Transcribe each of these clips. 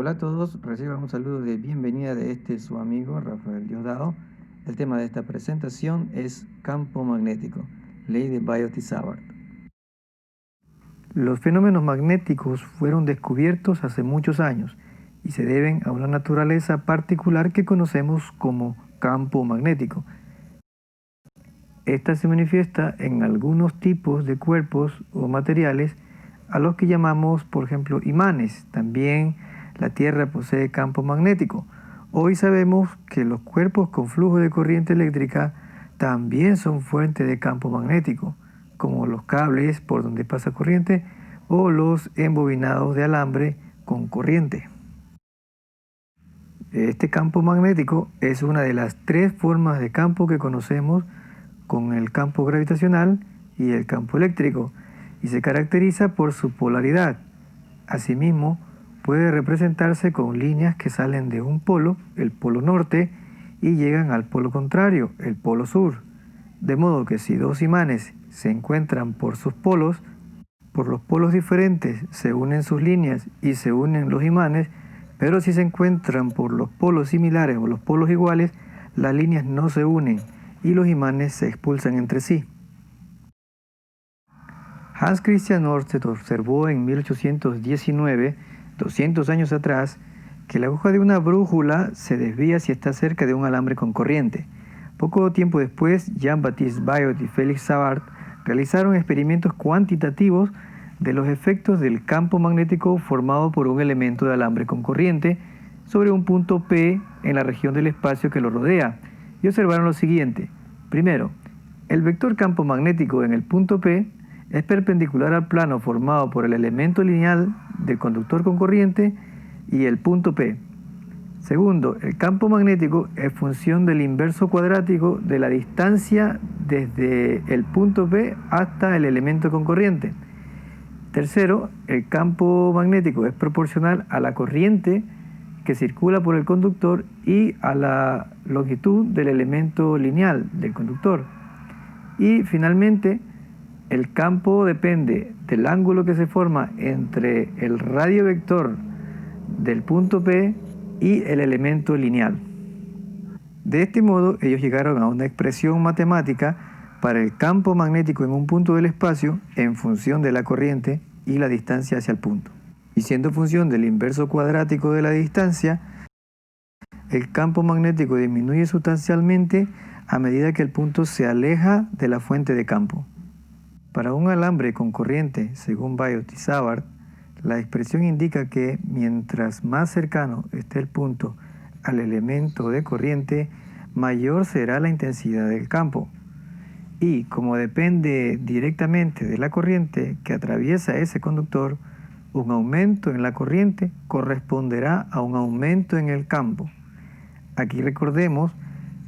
Hola a todos, reciban un saludo de bienvenida de su amigo Rafael Diosdado. El tema de esta presentación es campo magnético, ley de Biot-Savart. Los fenómenos magnéticos fueron descubiertos hace muchos años y se deben a una naturaleza particular que conocemos como campo magnético. Esta se manifiesta en algunos tipos de cuerpos o materiales a los que llamamos, por ejemplo, imanes. También la Tierra posee campo magnético. Hoy sabemos que los cuerpos con flujo de corriente eléctrica también son fuente de campo magnético, como los cables por donde pasa corriente o los embobinados de alambre con corriente. Este campo magnético es una de las tres formas de campo que conocemos, con el campo gravitacional y el campo eléctrico, y se caracteriza por su polaridad. Asimismo, puede representarse con líneas que salen de un polo, el polo norte, y llegan al polo contrario, el polo sur. De modo que si dos imanes se encuentran por sus polos, por los polos diferentes se unen sus líneas y se unen los imanes, pero si se encuentran por los polos similares o los polos iguales, las líneas no se unen y los imanes se expulsan entre sí. Hans Christian Ørsted observó en 1819, 200 años atrás, que la aguja de una brújula se desvía si está cerca de un alambre con corriente. Poco tiempo después, Jean-Baptiste Biot y Félix Savart realizaron experimentos cuantitativos de los efectos del campo magnético formado por un elemento de alambre con corriente sobre un punto P en la región del espacio que lo rodea, y observaron lo siguiente. Primero, el vector campo magnético en el punto P es perpendicular al plano formado por el elemento lineal del conductor con corriente y el punto P. Segundo, el campo magnético es función del inverso cuadrático de la distancia desde el punto P hasta el elemento con corriente. Tercero, el campo magnético es proporcional a la corriente que circula por el conductor y a la longitud del elemento lineal del conductor. Y finalmente, el campo depende del ángulo que se forma entre el radio vector del punto P y el elemento lineal. De este modo, ellos llegaron a una expresión matemática para el campo magnético en un punto del espacio en función de la corriente y la distancia hacia el punto. Y siendo función del inverso cuadrático de la distancia, el campo magnético disminuye sustancialmente a medida que el punto se aleja de la fuente de campo. Para un alambre con corriente, según Biot y Savart, la expresión indica que mientras más cercano esté el punto al elemento de corriente, mayor será la intensidad del campo. Y como depende directamente de la corriente que atraviesa ese conductor, un aumento en la corriente corresponderá a un aumento en el campo. Aquí recordemos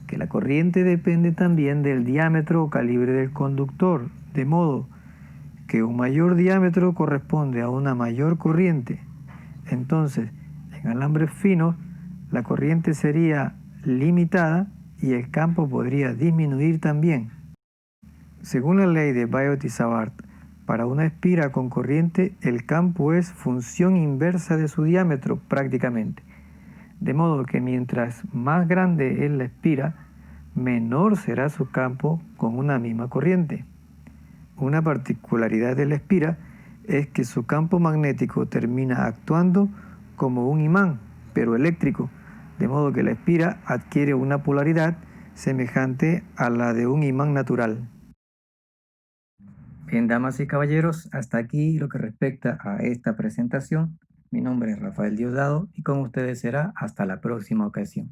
que la corriente depende también del diámetro o calibre del conductor, de modo que un mayor diámetro corresponde a una mayor corriente. Entonces, en alambres finos, la corriente sería limitada y el campo podría disminuir también. Según la ley de Biot y Savart, para una espira con corriente, el campo es función inversa de su diámetro prácticamente. De modo que mientras más grande es la espira, menor será su campo con una misma corriente. Una particularidad de la espira es que su campo magnético termina actuando como un imán, pero eléctrico, de modo que la espira adquiere una polaridad semejante a la de un imán natural. Bien, damas y caballeros, hasta aquí lo que respecta a esta presentación. Mi nombre es Rafael Diosdado y con ustedes será hasta la próxima ocasión.